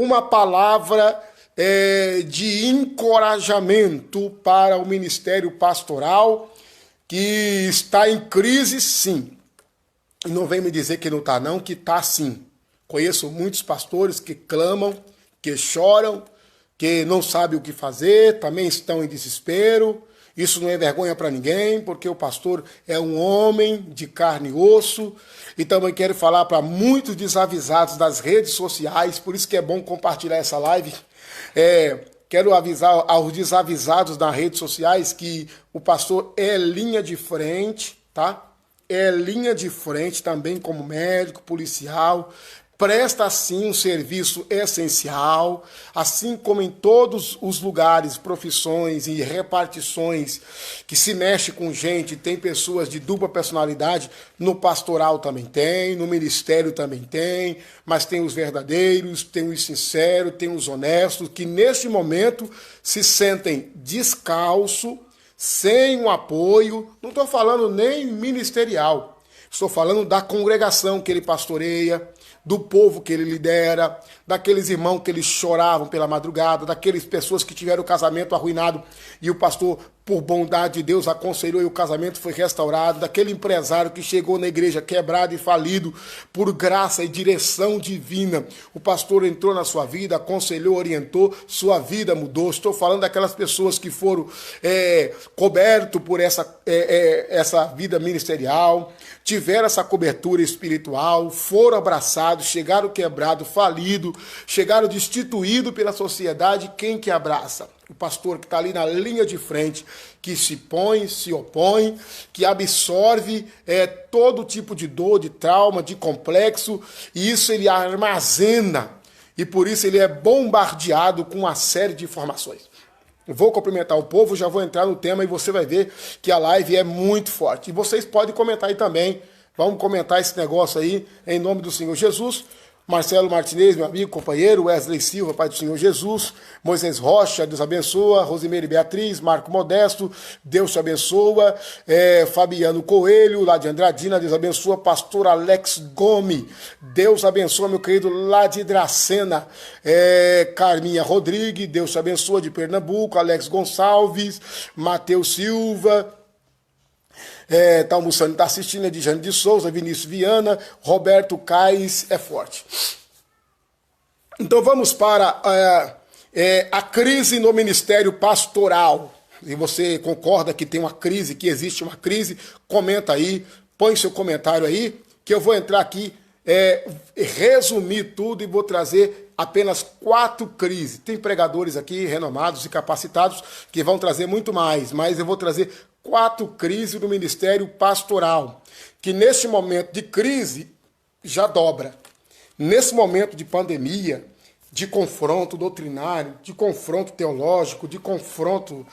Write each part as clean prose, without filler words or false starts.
uma palavra de encorajamento para o ministério pastoral, que está em crise, sim. E não vem me dizer que não está não, que está sim. Conheço muitos pastores que clamam, que choram, que não sabem o que fazer, também estão em desespero. Isso não é vergonha para ninguém, porque o pastor é um homem de carne e osso. E também quero falar para muitos desavisados das redes sociais, por isso que é bom compartilhar essa live. Quero avisar aos desavisados das redes sociais que o pastor é linha de frente, tá? É linha de frente também como médico, policial, presta sim um serviço essencial, assim como em todos os lugares, profissões e repartições que se mexe com gente, tem pessoas de dupla personalidade, no pastoral também tem, no ministério também tem, mas tem os verdadeiros, tem os sinceros, tem os honestos, que neste momento se sentem descalço, sem um apoio, não estou falando nem ministerial, estou falando da congregação que ele pastoreia, do povo que ele lidera, daqueles irmãos que eles choravam pela madrugada, daquelas pessoas que tiveram o casamento arruinado e o pastor, por bondade de Deus, aconselhou e o casamento foi restaurado, daquele empresário que chegou na igreja quebrado e falido, por graça e direção divina. O pastor entrou na sua vida, aconselhou, orientou, sua vida mudou. Estou falando daquelas pessoas que foram cobertos por essa vida ministerial, tiveram essa cobertura espiritual, foram abraçados, chegaram quebrado, falido, chegaram destituídos pela sociedade. Quem que abraça? O pastor que está ali na linha de frente, que se põe, se opõe, que absorve todo tipo de dor, de trauma, de complexo, e isso ele armazena, e por isso ele é bombardeado com uma série de informações. Vou cumprimentar o povo, já vou entrar no tema e você vai ver que a live é muito forte. E vocês podem comentar aí também, vamos comentar esse negócio aí, em nome do Senhor Jesus. Marcelo Martinez, meu amigo, companheiro, Wesley Silva, pai do Senhor Jesus, Moisés Rocha, Deus abençoa, Rosimeire Beatriz, Marco Modesto, Deus te abençoa, Fabiano Coelho, lá de Andradina, Deus abençoa, pastor Alex Gomes, Deus abençoa, meu querido, lá de Dracena, Carminha Rodrigues, Deus te abençoa, de Pernambuco, Alex Gonçalves, Matheus Silva, tá almoçando, tá assistindo, Edjane de Souza, Vinícius Viana, Roberto Cais, é forte. Então vamos para a crise no ministério pastoral. E você concorda que tem uma crise, que existe uma crise, comenta aí, põe seu comentário aí, que eu vou entrar aqui, resumir tudo e vou trazer apenas 4 crises. Tem pregadores aqui renomados e capacitados que vão trazer muito mais, mas eu vou trazer 4 crises do ministério pastoral, que neste momento de crise já dobra. Nesse momento de pandemia, de confronto doutrinário, de confronto teológico, de confronto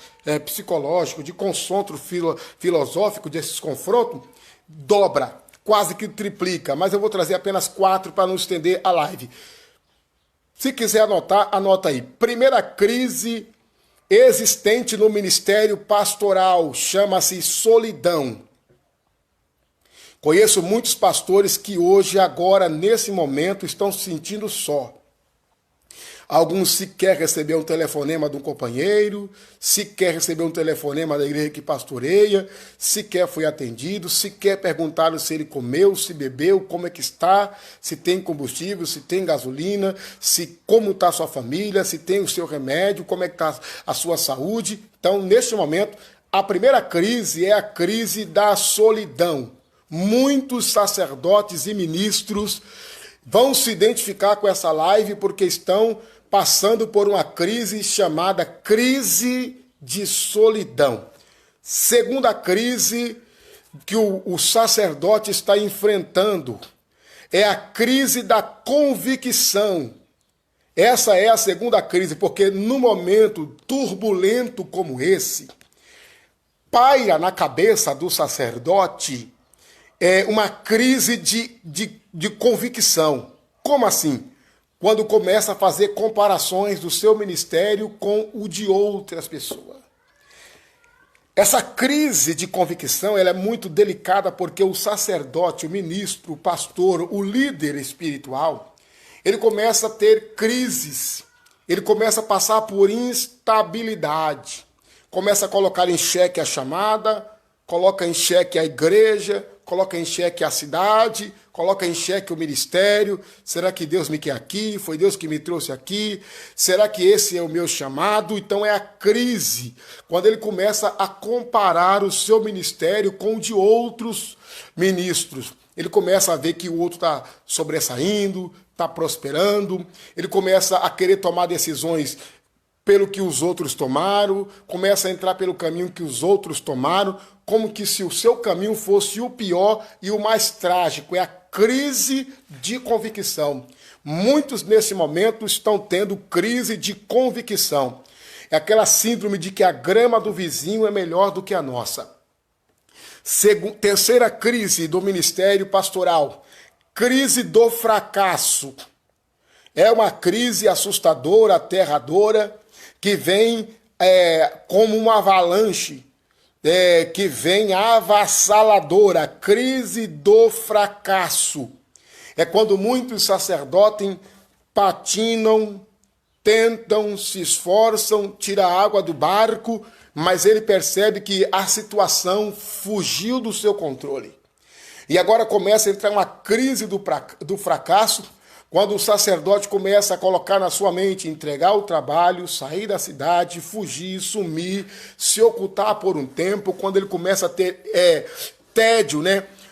psicológico, de confronto filosófico, desses confrontos, dobra, quase que triplica, mas eu vou trazer apenas 4 para não estender a live. Se quiser anotar, anota aí. Primeira crise existente no ministério pastoral, chama-se solidão. Conheço muitos pastores que hoje, agora, nesse momento, estão se sentindo só. Alguns sequer receber um telefonema de um companheiro, sequer receber um telefonema da igreja que pastoreia, sequer foi atendido, sequer perguntaram se ele comeu, se bebeu, como é que está, se tem combustível, se tem gasolina, como está a sua família, se tem o seu remédio, como é que está a sua saúde. Então, neste momento, a primeira crise é a crise da solidão. Muitos sacerdotes e ministros vão se identificar com essa live porque estão passando por uma crise chamada crise de solidão. Segunda crise que o sacerdote está enfrentando é a crise da convicção. Essa é a segunda crise, porque no momento turbulento como esse, paira na cabeça do sacerdote uma crise de convicção. Como assim? Quando começa a fazer comparações do seu ministério com o de outras pessoas. Essa crise de convicção ela é muito delicada porque o sacerdote, o ministro, o pastor, o líder espiritual, ele começa a ter crises, ele começa a passar por instabilidade, começa a colocar em xeque a chamada, coloca em xeque a igreja, coloca em xeque a cidade, coloca em xeque o ministério. Será que Deus me quer aqui? Foi Deus que me trouxe aqui? Será que esse é o meu chamado? Então é a crise, quando ele começa a comparar o seu ministério com o de outros ministros. Ele começa a ver que o outro está sobressaindo, está prosperando, ele começa a querer tomar decisões pelo que os outros tomaram, começa a entrar pelo caminho que os outros tomaram, como que se o seu caminho fosse o pior e o mais trágico. É a crise de convicção. Muitos nesse momento estão tendo crise de convicção. É aquela síndrome de que a grama do vizinho é melhor do que a nossa. Terceira crise do ministério pastoral, crise do fracasso. É uma crise assustadora, aterradora, que vem como uma avalanche, que vem avassaladora, crise do fracasso. É quando muitos sacerdotes patinam, tentam, se esforçam, tiram a água do barco, mas ele percebe que a situação fugiu do seu controle. E agora começa a entrar uma crise do fracasso, quando o sacerdote começa a colocar na sua mente entregar o trabalho, sair da cidade, fugir, sumir, se ocultar por um tempo, quando ele começa a ter tédio,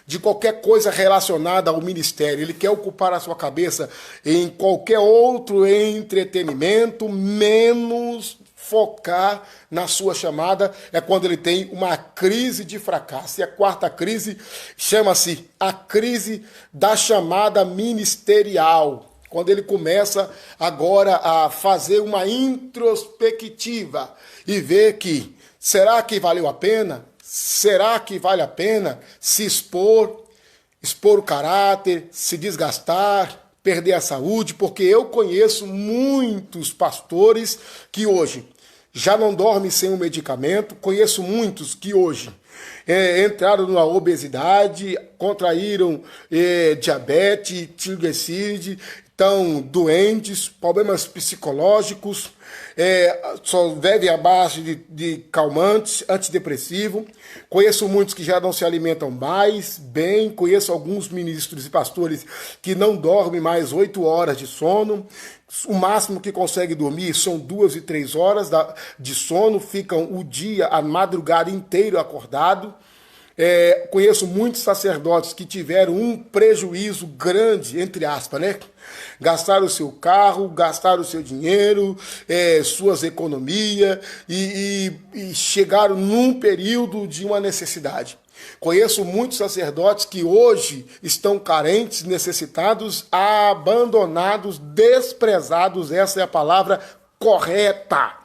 de qualquer coisa relacionada ao ministério. Ele quer ocupar a sua cabeça em qualquer outro entretenimento, menos focar na sua chamada. É quando ele tem uma crise de fracasso. E a quarta crise chama-se a crise da chamada ministerial. Quando ele começa agora a fazer uma introspectiva e ver que, será que valeu a pena? Será que vale a pena se expor o caráter, se desgastar, perder a saúde? Porque eu conheço muitos pastores que hoje já não dormem sem um medicamento, conheço muitos que hoje entraram numa obesidade, contraíram diabetes, triglicéride, estão doentes, problemas psicológicos, só bebem a base de calmantes, antidepressivo. Conheço muitos que já não se alimentam mais bem, conheço alguns ministros e pastores que não dormem mais 8 horas de sono. O máximo que consegue dormir são 2 e 3 horas de sono, ficam o dia, a madrugada inteiro acordado. Conheço muitos sacerdotes que tiveram um prejuízo grande, entre aspas, Gastaram o seu carro, gastaram o seu dinheiro, suas economias e chegaram num período de uma necessidade. Conheço muitos sacerdotes que hoje estão carentes, necessitados, abandonados, desprezados. Essa é a palavra correta.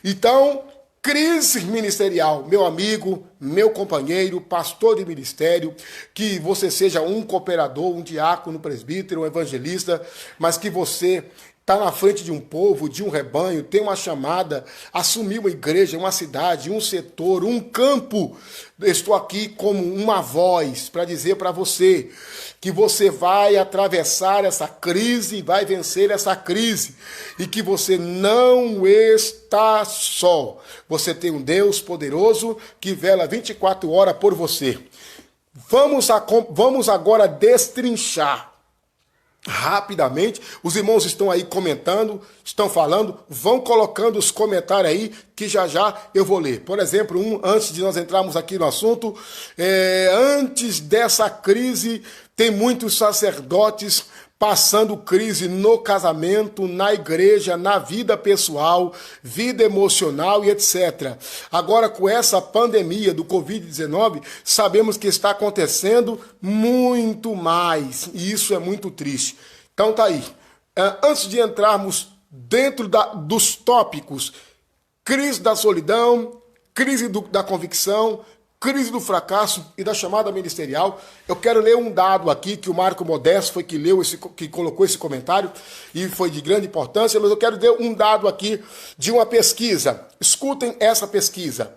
Então, crise ministerial, meu amigo, meu companheiro, pastor de ministério, que você seja um cooperador, um diácono, um presbítero, um evangelista, mas que você está na frente de um povo, de um rebanho, tem uma chamada, assumir uma igreja, uma cidade, um setor, um campo. Estou aqui como uma voz para dizer para você que você vai atravessar essa crise, vai vencer essa crise e que você não está só. Você tem um Deus poderoso que vela 24 horas por você. Vamos agora destrinchar rapidamente. Os irmãos estão aí comentando, estão falando, vão colocando os comentários aí, que já eu vou ler. Por exemplo, antes de nós entrarmos aqui no assunto, antes dessa crise, tem muitos sacerdotes passando crise no casamento, na igreja, na vida pessoal, vida emocional e etc. Agora, com essa pandemia do Covid-19, sabemos que está acontecendo muito mais, e isso é muito triste. Então tá aí. Antes de entrarmos dentro dos tópicos, crise da solidão, crise da convicção, crise do fracasso e da chamada ministerial, eu quero ler um dado aqui que o Marco Modesto foi que colocou esse comentário e foi de grande importância, mas eu quero ler um dado aqui de uma pesquisa. Escutem essa pesquisa.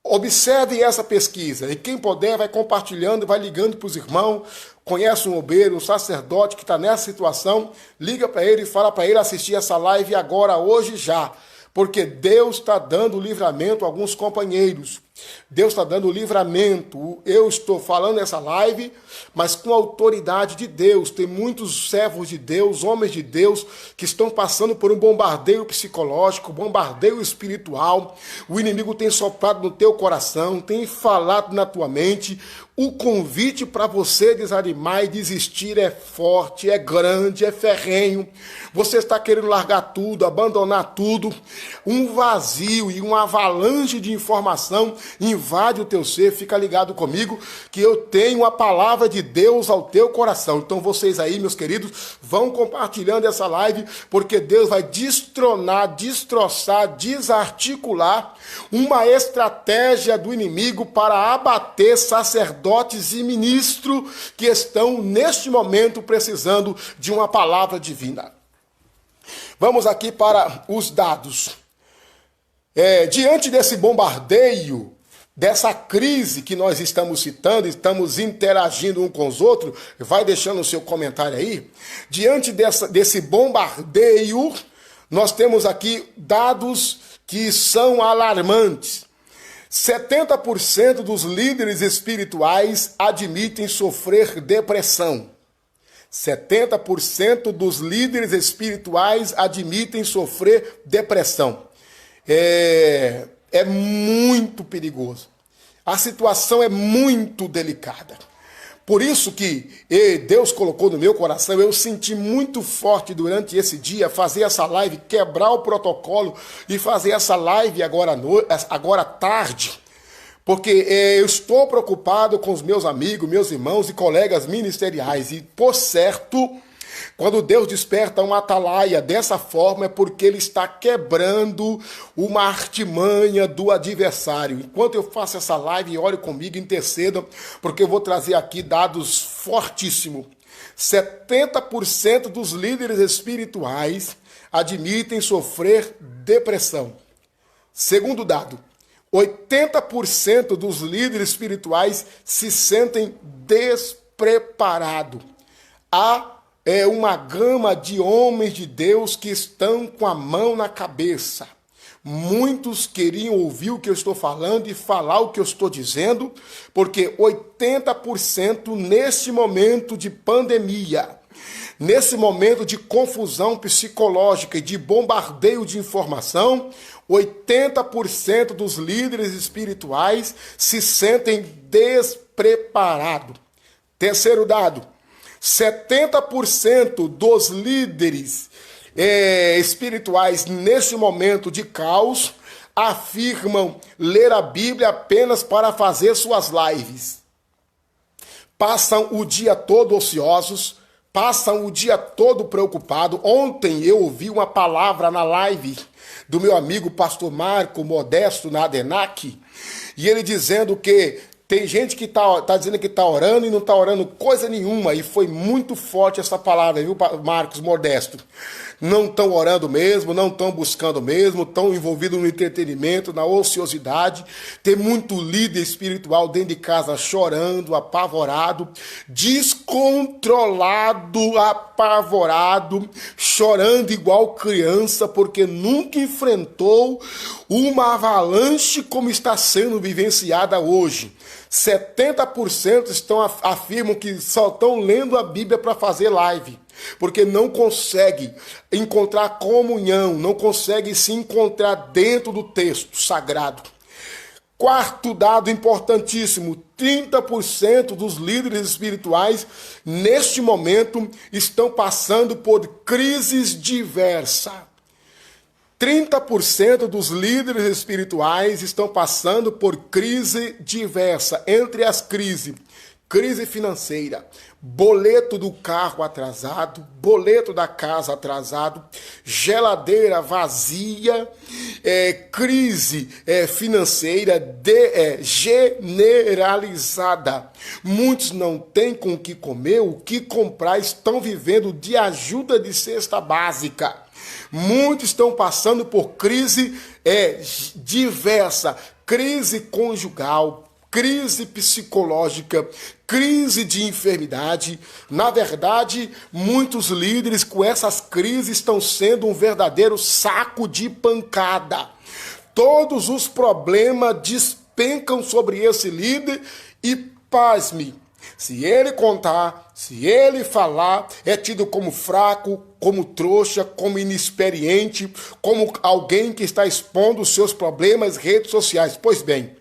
Observe essa pesquisa, e quem puder vai compartilhando, vai ligando para os irmãos, conhece um obreiro, um sacerdote que está nessa situação, liga para ele e fala para ele assistir essa live agora, hoje, já. Porque Deus está dando livramento a alguns companheiros. Deus está dando livramento. Eu estou falando nessa live, mas com a autoridade de Deus. Tem muitos servos de Deus, homens de Deus, que estão passando por um bombardeio psicológico, bombardeio espiritual. O inimigo tem soprado no teu coração, tem falado na tua mente. O convite para você desanimar e desistir é forte, é grande, é ferrenho. Você está querendo largar tudo, abandonar tudo. Um vazio e uma avalanche de informação invade o teu ser. Fica ligado comigo que eu tenho a palavra de Deus ao teu coração. Então vocês aí, meus queridos, vão compartilhando essa live, porque Deus vai destronar, destroçar, desarticular uma estratégia do inimigo para abater sacerdotes e ministros que estão neste momento precisando de uma palavra divina. Vamos aqui para os dados. Diante desse bombardeio, dessa crise que nós estamos citando, estamos interagindo um com os outros, vai deixando o seu comentário aí. Diante desse bombardeio, nós temos aqui dados que são alarmantes. 70% dos líderes espirituais admitem sofrer depressão. 70% dos líderes espirituais admitem sofrer depressão. É muito perigoso. A situação é muito delicada. Por isso que Deus colocou no meu coração, eu senti muito forte durante esse dia fazer essa live, quebrar o protocolo e fazer essa live agora tarde. Porque eu estou preocupado com os meus amigos, meus irmãos e colegas ministeriais. E, por certo, quando Deus desperta uma atalaia dessa forma, é porque Ele está quebrando uma artimanha do adversário. Enquanto eu faço essa live, ore comigo, interceda, porque eu vou trazer aqui dados fortíssimos. 70% dos líderes espirituais admitem sofrer depressão. Segundo dado, 80% dos líderes espirituais se sentem despreparados. Há uma gama de homens de Deus que estão com a mão na cabeça. Muitos queriam ouvir o que eu estou falando e falar o que eu estou dizendo, porque 80% nesse momento de pandemia, nesse momento de confusão psicológica e de bombardeio de informação, 80% dos líderes espirituais se sentem despreparados. Terceiro dado, 70% dos líderes espirituais nesse momento de caos afirmam ler a Bíblia apenas para fazer suas lives. Passam o dia todo ociosos, passam o dia todo preocupados. Ontem eu ouvi uma palavra na live do meu amigo pastor Marco Modesto na Adenac, e ele dizendo que tem gente que tá dizendo que está orando e não está orando coisa nenhuma, e foi muito forte essa palavra, viu, Marcos Modesto? Não estão orando mesmo, não estão buscando mesmo, estão envolvidos no entretenimento, na ociosidade. Tem muito líder espiritual dentro de casa chorando, apavorado, descontrolado, apavorado, chorando igual criança, porque nunca enfrentou uma avalanche como está sendo vivenciada hoje. 70% afirmam que só estão lendo a Bíblia para fazer live, porque não consegue encontrar comunhão, não consegue se encontrar dentro do texto sagrado. Quarto dado importantíssimo, 30% dos líderes espirituais neste momento estão passando por crises diversas. 30% dos líderes espirituais estão passando por crise diversa. Entre as crises, crise financeira, boleto do carro atrasado, boleto da casa atrasado, geladeira vazia, crise financeira generalizada. Muitos não têm com o que comer, o que comprar, estão vivendo de ajuda de cesta básica. Muitos estão passando por crise diversa, crise conjugal, crise psicológica, crise de enfermidade. Na verdade, muitos líderes com essas crises estão sendo um verdadeiro saco de pancada. Todos os problemas despencam sobre esse líder e, pasme, se ele contar, se ele falar, é tido como fraco, como trouxa, como inexperiente, como alguém que está expondo os seus problemas em redes sociais. Pois bem,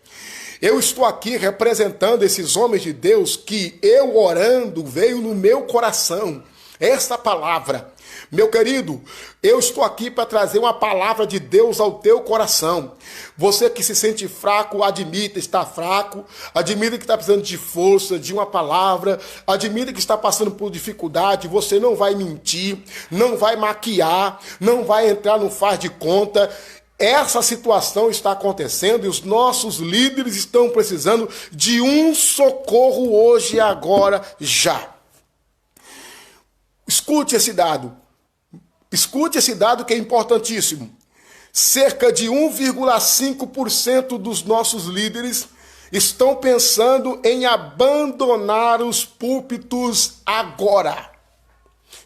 eu estou aqui representando esses homens de Deus que eu orando veio no meu coração essa palavra. Meu querido, eu estou aqui para trazer uma palavra de Deus ao teu coração. Você que se sente fraco, admita estar fraco, admita que está precisando de força, de uma palavra, admita que está passando por dificuldade. Você não vai mentir, não vai maquiar, não vai entrar no faz de conta. Essa situação está acontecendo e os nossos líderes estão precisando de um socorro hoje, agora, já. Escute esse dado. Escute esse dado que é importantíssimo. Cerca de 1,5% dos nossos líderes estão pensando em abandonar os púlpitos agora.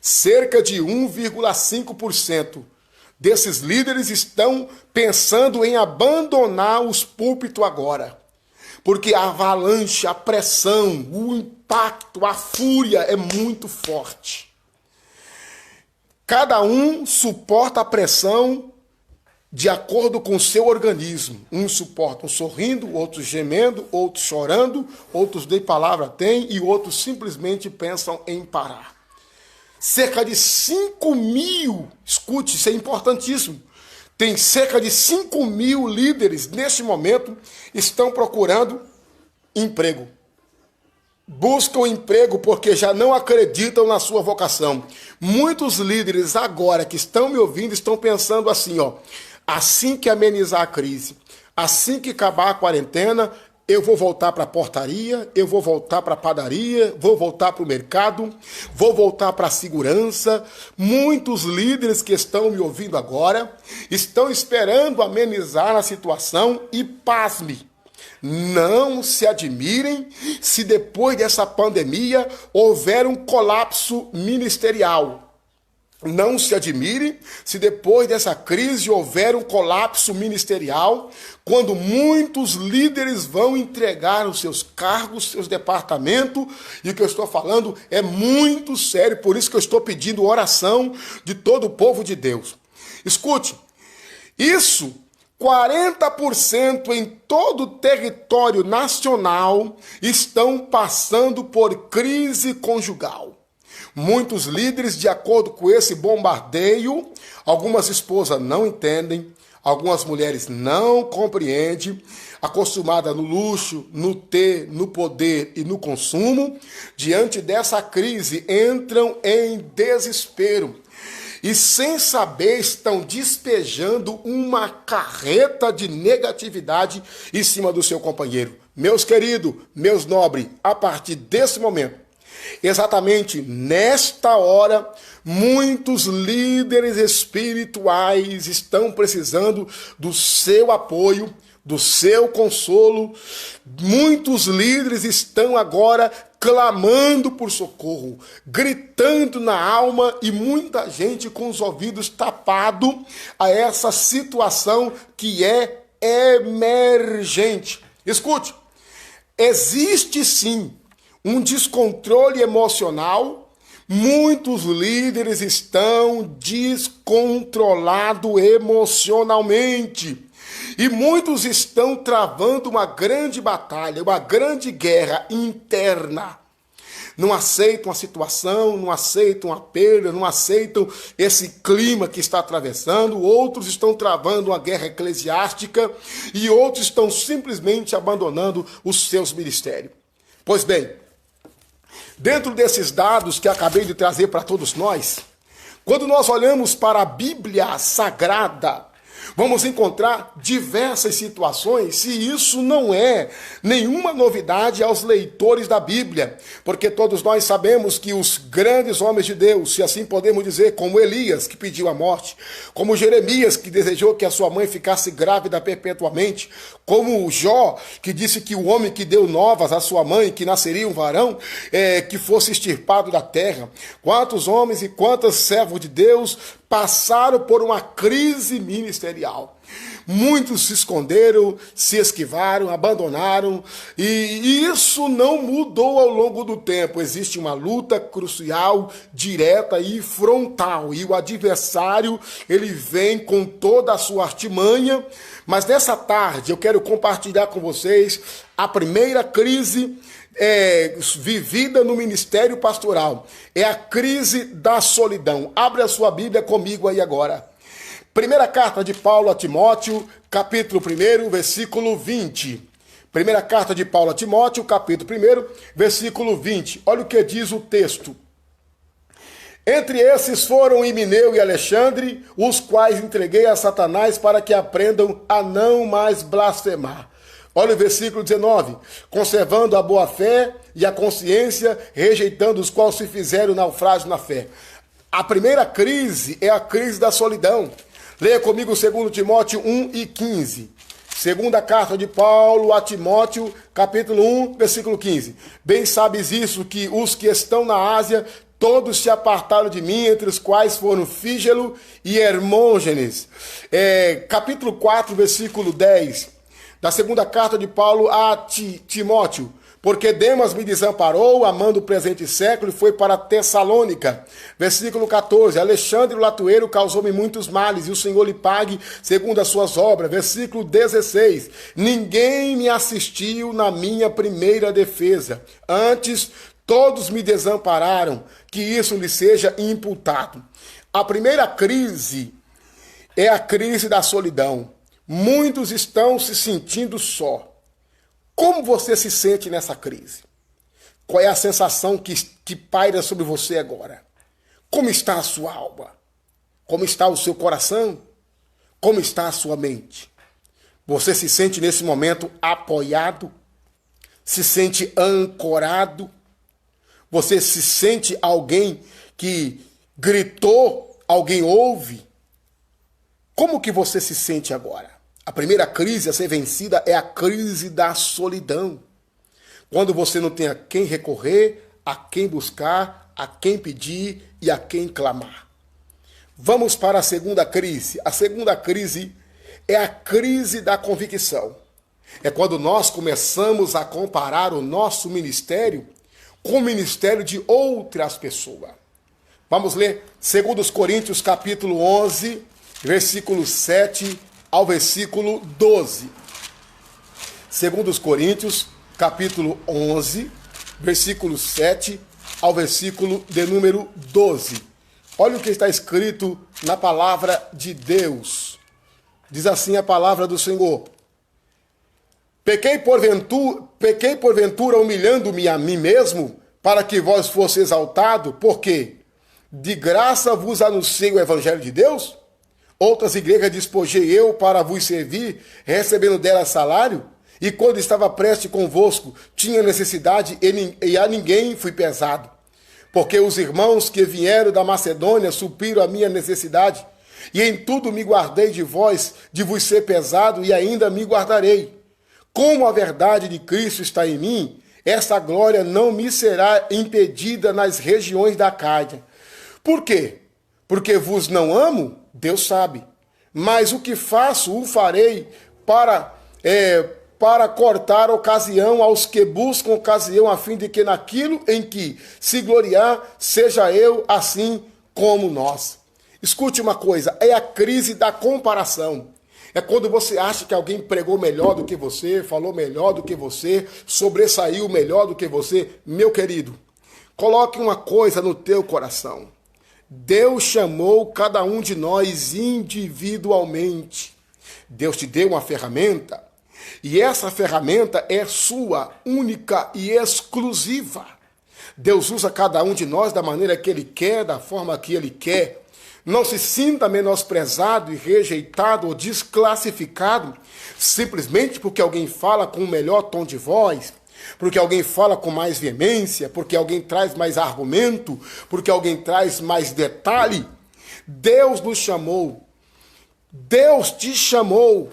Cerca de 1,5% desses líderes estão pensando em abandonar os púlpitos agora. Porque a avalanche, a pressão, o impacto, a fúria é muito forte. Cada um suporta a pressão de acordo com o seu organismo. Uns suportam sorrindo, outros gemendo, outros chorando, outros nem palavra têm e outros simplesmente pensam em parar. Cerca de 5 mil, escute, isso é importantíssimo, tem cerca de 5 mil líderes neste momento estão procurando emprego. Buscam emprego porque já não acreditam na sua vocação. Muitos líderes agora que estão me ouvindo estão pensando assim, assim que amenizar a crise, assim que acabar a quarentena, eu vou voltar para a portaria, eu vou voltar para a padaria, vou voltar para o mercado, vou voltar para a segurança. Muitos líderes que estão me ouvindo agora estão esperando amenizar a situação e, pasme, não se admirem se depois dessa pandemia houver um colapso ministerial. Não se admire se depois dessa crise houver um colapso ministerial, quando muitos líderes vão entregar os seus cargos, seus departamentos, e o que eu estou falando é muito sério, por isso que eu estou pedindo oração de todo o povo de Deus. Escute, isso 40% em todo o território nacional estão passando por crise conjugal. Muitos líderes, de acordo com esse bombardeio, algumas esposas não entendem, algumas mulheres não compreendem, acostumada no luxo, no ter, no poder e no consumo, diante dessa crise entram em desespero. E sem saber estão despejando uma carreta de negatividade em cima do seu companheiro. Meus queridos, meus nobres, a partir desse momento, exatamente nesta hora, muitos líderes espirituais estão precisando do seu apoio, do seu consolo. Muitos líderes estão agora clamando por socorro, gritando na alma, e muita gente com os ouvidos tapados a essa situação que é emergente. Escute, existe sim um descontrole emocional. Muitos líderes estão descontrolados emocionalmente. E muitos estão travando uma grande batalha, uma grande guerra interna. Não aceitam a situação, não aceitam a perda, não aceitam esse clima que está atravessando. Outros estão travando uma guerra eclesiástica e outros estão simplesmente abandonando os seus ministérios. Pois bem, dentro desses dados que acabei de trazer para todos nós, quando nós olhamos para a Bíblia Sagrada, Vamos encontrar diversas situações, se isso não é nenhuma novidade aos leitores da Bíblia, porque todos nós sabemos que os grandes homens de Deus, se assim podemos dizer, como Elias, que pediu a morte, como Jeremias, que desejou que a sua mãe ficasse grávida perpetuamente, como Jó, que disse que o homem que deu novas à sua mãe, que nasceria um varão, que fosse extirpado da terra. Quantos homens e quantos servos de Deus passaram por uma crise ministerial. Muitos se esconderam, se esquivaram, abandonaram, e isso não mudou ao longo do tempo. Existe uma luta crucial, direta e frontal, e o adversário, ele vem com toda a sua artimanha, mas nessa tarde eu quero compartilhar com vocês a primeira crise vivida no ministério pastoral. É a crise da solidão. Abre a sua Bíblia comigo aí agora. Primeira carta de Paulo a Timóteo, capítulo 1, versículo 20. Primeira carta de Paulo a Timóteo, capítulo 1, versículo 20. Olha o que diz o texto. Entre esses foram Himeneu e Alexandre, os quais entreguei a Satanás para que aprendam a não mais blasfemar. Olha o versículo 19. Conservando a boa fé e a consciência, rejeitando os quais se fizeram naufrágio na fé. A primeira crise é a crise da solidão. Leia comigo 2 Timóteo 1 e 15. Segunda carta de Paulo a Timóteo, capítulo 1, versículo 15. Bem sabes isso, que os que estão na Ásia, todos se apartaram de mim, entre os quais foram Fígelo e Hermógenes. Capítulo 4, versículo 10. Da segunda carta de Paulo a Timóteo. Porque Demas me desamparou, amando o presente século, e foi para Tessalônica. Versículo 14. Alexandre o latueiro causou-me muitos males, e o Senhor lhe pague segundo as suas obras. Versículo 16. Ninguém me assistiu na minha primeira defesa. Antes, todos me desampararam, que isso lhe seja imputado. A primeira crise é a crise da solidão. Muitos estão se sentindo só. Como você se sente nessa crise? Qual é a sensação que paira sobre você agora? Como está a sua alma? Como está o seu coração? Como está a sua mente? Você se sente nesse momento apoiado? Se sente ancorado? Você se sente alguém que gritou, alguém ouve? Como que você se sente agora? A primeira crise a ser vencida é a crise da solidão. Quando você não tem a quem recorrer, a quem buscar, a quem pedir e a quem clamar. Vamos para a segunda crise. A segunda crise é a crise da convicção. É quando nós começamos a comparar o nosso ministério com o ministério de outras pessoas. Vamos ler 2 Coríntios capítulo 11, versículo 7 ao versículo 12. 2 Coríntios, capítulo 11, versículo 7 ao versículo de número 12. Olha o que está escrito na palavra de Deus. Diz assim a palavra do Senhor. Pequei porventura humilhando-me a mim mesmo, para que vós fosse exaltado, porque de graça vos anunciei o evangelho de Deus? Outras igrejas despojei eu para vos servir, recebendo delas salário? E quando estava prestes convosco, tinha necessidade e a ninguém fui pesado. Porque os irmãos que vieram da Macedônia supriram a minha necessidade, e em tudo me guardei de vós, de vos ser pesado, e ainda me guardarei. Como a verdade de Cristo está em mim, essa glória não me será impedida nas regiões da Acádia. Por quê? Porque vos não amo? Deus sabe. Mas o que faço, o farei para cortar ocasião aos que buscam ocasião, a fim de que naquilo em que se gloriar, seja eu assim como nós. Escute uma coisa, é a crise da comparação. É quando você acha que alguém pregou melhor do que você, falou melhor do que você, sobressaiu melhor do que você. Meu querido, coloque uma coisa no teu coração. Deus chamou cada um de nós individualmente. Deus te deu uma ferramenta, e essa ferramenta é sua, única e exclusiva. Deus usa cada um de nós da maneira que Ele quer, da forma que Ele quer. Não se sinta menosprezado e rejeitado ou desclassificado simplesmente porque alguém fala com um melhor tom de voz, porque alguém fala com mais veemência, porque alguém traz mais argumento, porque alguém traz mais detalhe. Deus nos chamou. Deus te chamou.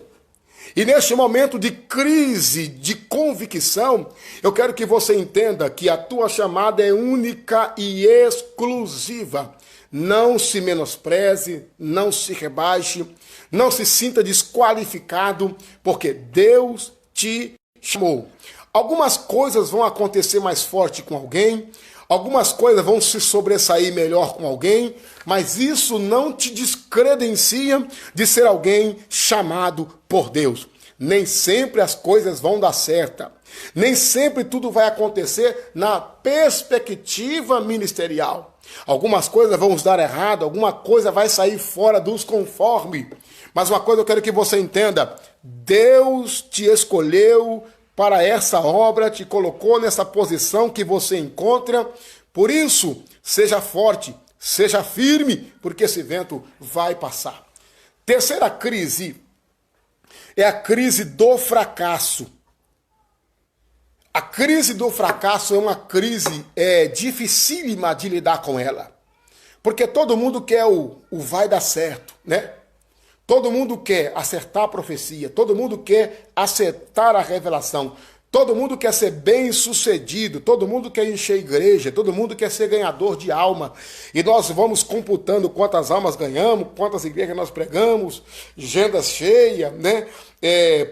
E neste momento de crise, de convicção, eu quero que você entenda que a tua chamada é única e exclusiva. Não se menospreze, não se rebaixe, não se sinta desqualificado, porque Deus te chamou. Algumas coisas vão acontecer mais forte com alguém, algumas coisas vão se sobressair melhor com alguém, mas isso não te descredencia de ser alguém chamado por Deus. Nem sempre as coisas vão dar certo. Nem sempre tudo vai acontecer na perspectiva ministerial. Algumas coisas vão dar errado, alguma coisa vai sair fora dos conformes. Mas uma coisa eu quero que você entenda: Deus te escolheu para essa obra, te colocou nessa posição que você encontra. Por isso, seja forte, seja firme, porque esse vento vai passar. Terceira crise é a crise do fracasso. A crise do fracasso é uma crise dificílima de lidar com ela. Porque todo mundo quer o vai dar certo, né? Todo mundo quer acertar a profecia, todo mundo quer acertar a revelação, todo mundo quer ser bem sucedido, todo mundo quer encher a igreja, todo mundo quer ser ganhador de alma. E nós vamos computando quantas almas ganhamos, quantas igrejas nós pregamos, agendas cheias, né?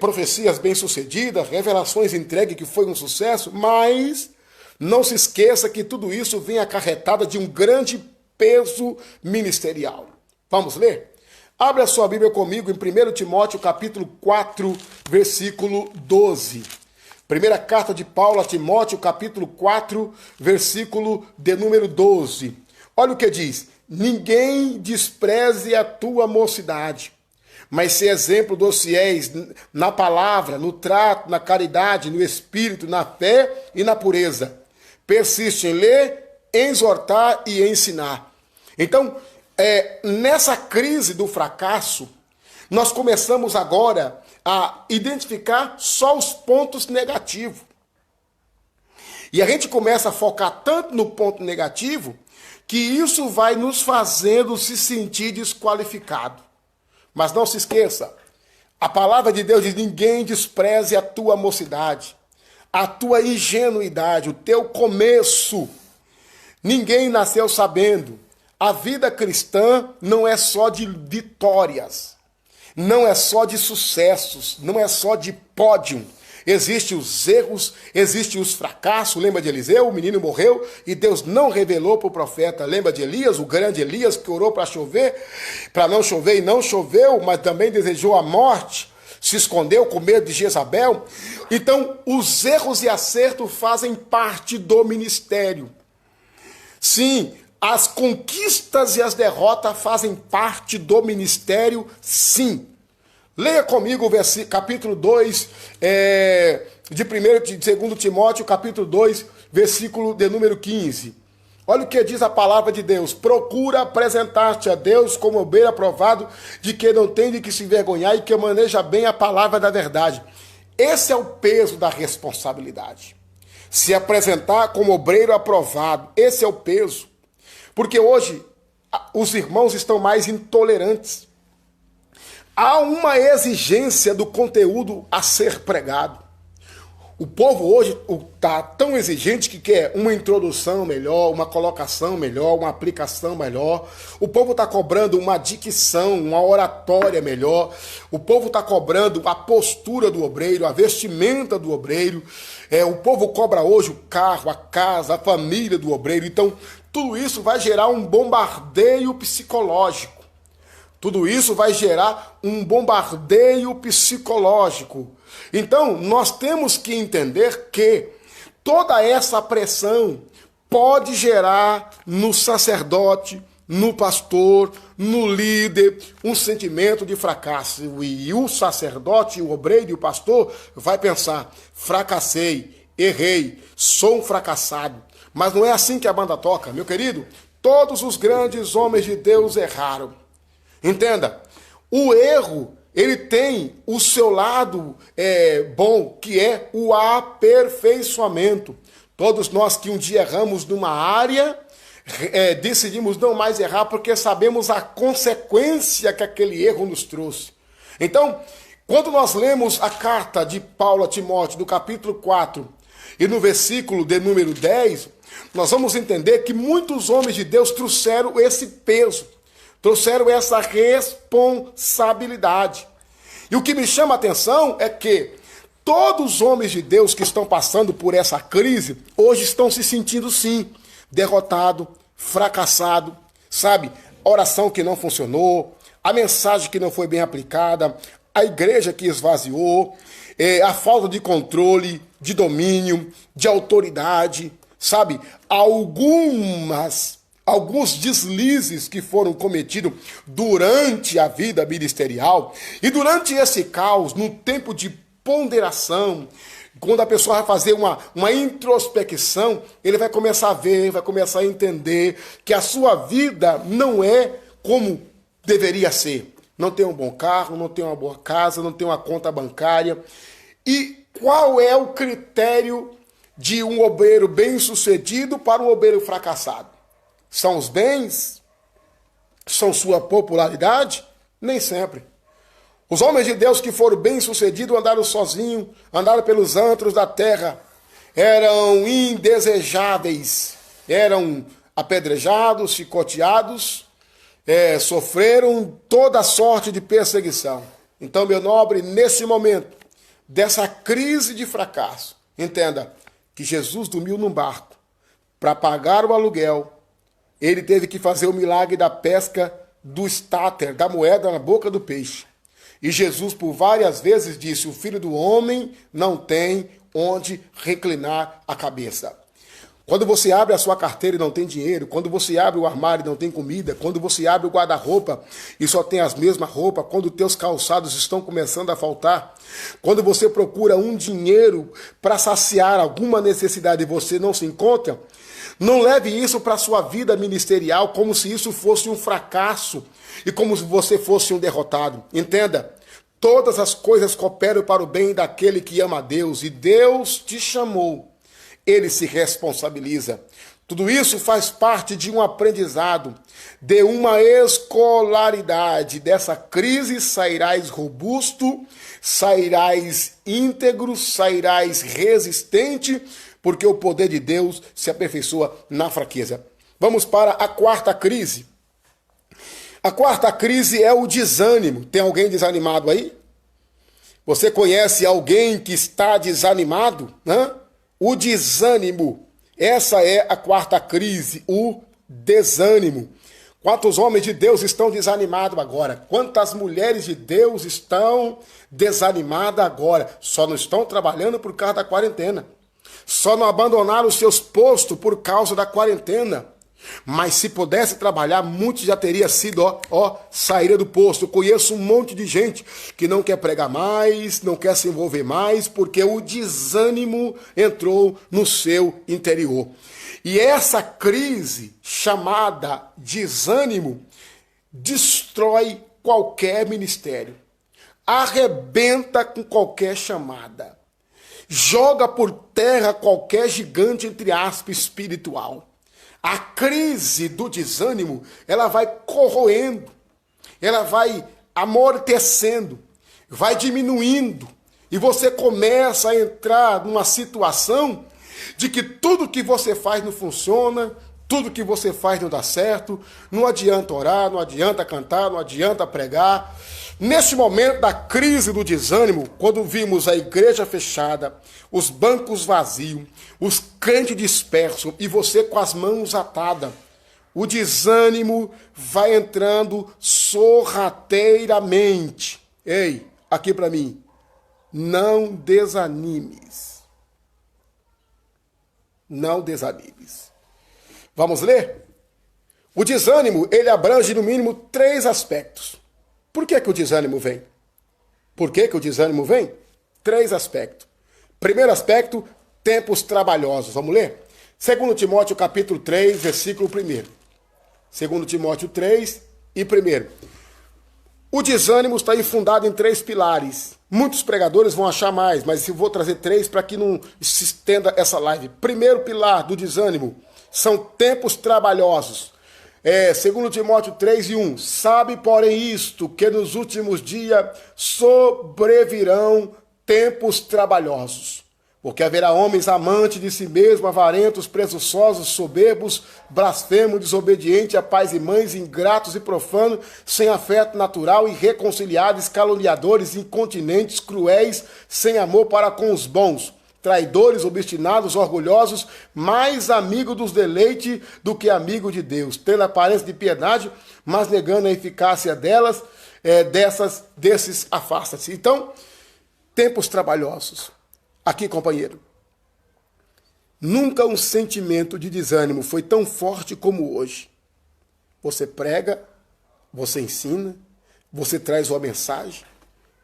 Profecias bem sucedidas, revelações entregues que foi um sucesso, mas não se esqueça que tudo isso vem acarretada de um grande peso ministerial. Vamos ler? Abre a sua Bíblia comigo em 1 Timóteo capítulo 4, versículo 12. Primeira carta de Paulo a Timóteo, capítulo 4, versículo de número 12. Olha o que diz: ninguém despreze a tua mocidade, mas se exemplo dos fiéis na palavra, no trato, na caridade, no espírito, na fé e na pureza. Persiste em ler, exortar e ensinar. Então, nessa crise do fracasso, nós começamos agora a identificar só os pontos negativos. E a gente começa a focar tanto no ponto negativo que isso vai nos fazendo se sentir desqualificado. Mas não se esqueça, a palavra de Deus diz: ninguém despreze a tua mocidade, a tua ingenuidade, o teu começo. Ninguém nasceu sabendo. A vida cristã não é só de vitórias, não é só de sucessos, não é só de pódio. Existem os erros, existem os fracassos. Lembra de Eliseu? O menino morreu e Deus não revelou para o profeta. Lembra de Elias, o grande Elias, que orou para chover, para não chover e não choveu, mas também desejou a morte, se escondeu com medo de Jezabel. Então, os erros e acertos fazem parte do ministério. Sim, as conquistas e as derrotas fazem parte do ministério, sim. Leia comigo o capítulo 2 de 2 Timóteo, capítulo 2, versículo de número 15. Olha o que diz a palavra de Deus: procura apresentar-te a Deus como obreiro aprovado, de que não tem de que se envergonhar e que maneja bem a palavra da verdade. Esse é o peso da responsabilidade. Se apresentar como obreiro aprovado, esse é o peso. Porque hoje os irmãos estão mais intolerantes. Há uma exigência do conteúdo a ser pregado. O povo hoje está tão exigente que quer uma introdução melhor, uma colocação melhor, uma aplicação melhor. O povo está cobrando uma dicção, uma oratória melhor. O povo está cobrando a postura do obreiro, a vestimenta do obreiro. O povo cobra hoje o carro, a casa, a família do obreiro. Então, tudo isso vai gerar um bombardeio psicológico. Tudo isso vai gerar um bombardeio psicológico. Então, nós temos que entender que toda essa pressão pode gerar no sacerdote, no pastor, no líder, um sentimento de fracasso. E o sacerdote, o obreiro e o pastor vai pensar: fracassei, errei, sou um fracassado. Mas não é assim que a banda toca, meu querido. Todos os grandes homens de Deus erraram. Entenda, o erro, ele tem o seu lado bom, que é o aperfeiçoamento. Todos nós que um dia erramos numa área, decidimos não mais errar porque sabemos a consequência que aquele erro nos trouxe. Então, quando nós lemos a carta de Paulo a Timóteo, do capítulo 4, e no versículo de número 10, nós vamos entender que muitos homens de Deus trouxeram esse peso, trouxeram essa responsabilidade. E o que me chama a atenção é que todos os homens de Deus que estão passando por essa crise, hoje estão se sentindo sim, derrotado, fracassado, sabe? A oração que não funcionou, a mensagem que não foi bem aplicada, a igreja que esvaziou, a falta de controle, de domínio, de autoridade, sabe? Alguns deslizes que foram cometidos durante a vida ministerial e durante esse caos, no tempo de ponderação, quando a pessoa vai fazer uma introspecção, ele vai começar a ver, vai começar a entender que a sua vida não é como deveria ser. Não tem um bom carro, não tem uma boa casa, não tem uma conta bancária. E qual é o critério de um obreiro bem-sucedido para um obreiro fracassado? São os bens? São sua popularidade? Nem sempre. Os homens de Deus que foram bem-sucedidos andaram sozinhos, andaram pelos antros da terra, eram indesejáveis, eram apedrejados, chicoteados, sofreram toda sorte de perseguição. Então, meu nobre, nesse momento dessa crise de fracasso, entenda que Jesus dormiu num barco para pagar o aluguel. Ele teve que fazer o milagre da pesca do estáter, da moeda na boca do peixe. E Jesus por várias vezes disse: o Filho do Homem não tem onde reclinar a cabeça. Quando você abre a sua carteira e não tem dinheiro, quando você abre o armário e não tem comida, quando você abre o guarda-roupa e só tem as mesmas roupas, quando teus calçados estão começando a faltar, quando você procura um dinheiro para saciar alguma necessidade e você não se encontra, não leve isso para a sua vida ministerial como se isso fosse um fracasso e como se você fosse um derrotado. Entenda, todas as coisas cooperam para o bem daquele que ama a Deus e Deus te chamou. Ele se responsabiliza. Tudo isso faz parte de um aprendizado, de uma escolaridade. Dessa crise sairás robusto, sairás íntegro, sairás resistente, porque o poder de Deus se aperfeiçoa na fraqueza. Vamos para a quarta crise. A quarta crise é o desânimo. Tem alguém desanimado aí? Você conhece alguém que está desanimado? O desânimo. Essa é a quarta crise, o desânimo. Quantos homens de Deus estão desanimados agora? Quantas mulheres de Deus estão desanimadas agora? Só não estão trabalhando por causa da quarentena. Só não abandonaram os seus postos por causa da quarentena. Mas se pudesse trabalhar, muitos já teria sido, saíra do posto. Eu conheço um monte de gente que não quer pregar mais, não quer se envolver mais, porque o desânimo entrou no seu interior. E essa crise chamada desânimo destrói qualquer ministério, arrebenta com qualquer chamada, joga por terra qualquer gigante, entre aspas, espiritual. A crise do desânimo, ela vai corroendo, ela vai amortecendo, vai diminuindo. E você começa a entrar numa situação de que tudo que você faz não funciona, tudo que você faz não dá certo, não adianta orar, não adianta cantar, não adianta pregar. Neste momento da crise do desânimo, quando vimos a igreja fechada, os bancos vazios, os crentes dispersos e você com as mãos atadas, o desânimo vai entrando sorrateiramente. Ei, aqui para mim, não desanimes. Não desanimes. Vamos ler? O desânimo, ele abrange no mínimo 3 aspectos. Por que o desânimo vem? Por que o desânimo vem? 3 aspectos. Primeiro aspecto, tempos trabalhosos. Vamos ler? 2 Timóteo capítulo 3, versículo 1. 2 Timóteo 3 e 1. O desânimo está infundado em 3 pilares. Muitos pregadores vão achar mais, mas eu vou trazer 3 para que não se estenda essa live. Primeiro pilar do desânimo são tempos trabalhosos. 2 Timóteo 3 e 1. Sabe, porém, isto, que nos últimos dias sobrevirão tempos trabalhosos. Porque haverá homens amantes de si mesmos, avarentos, presunçosos, soberbos, blasfemos, desobedientes a pais e mães, ingratos e profanos, sem afeto natural, irreconciliáveis, caluniadores, incontinentes, cruéis, sem amor para com os bons, traidores, obstinados, orgulhosos, mais amigo dos deleites do que amigo de Deus, tendo aparência de piedade, mas negando a eficácia desses afasta-se. Então, tempos trabalhosos. Aqui, companheiro, nunca um sentimento de desânimo foi tão forte como hoje. Você prega, você ensina, você traz uma mensagem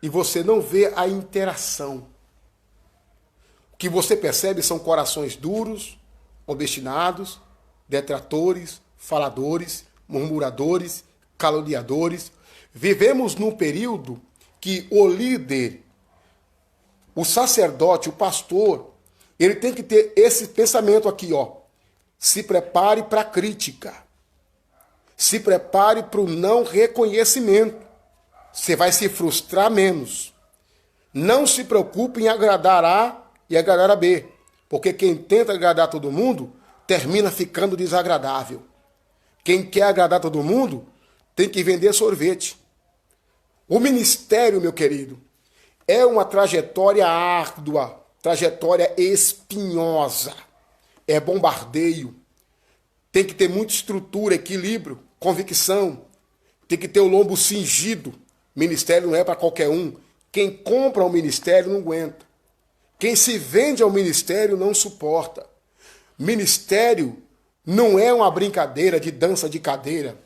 e você não vê a interação. O que você percebe são corações duros, obstinados, detratores, faladores, murmuradores, caluniadores. Vivemos num período que o líder, o sacerdote, o pastor, ele tem que ter esse pensamento aqui, ó. Se prepare para a crítica. Se prepare para o não reconhecimento. Você vai se frustrar menos. Não se preocupe em agradar A e agradar a B. Porque quem tenta agradar todo mundo, termina ficando desagradável. Quem quer agradar todo mundo, tem que vender sorvete. O ministério, meu querido, é uma trajetória árdua, trajetória espinhosa. É bombardeio. Tem que ter muita estrutura, equilíbrio, convicção. Tem que ter o lombo cingido. Ministério não é para qualquer um. Quem compra o ministério não aguenta. Quem se vende ao ministério não suporta. Ministério não é uma brincadeira de dança de cadeira.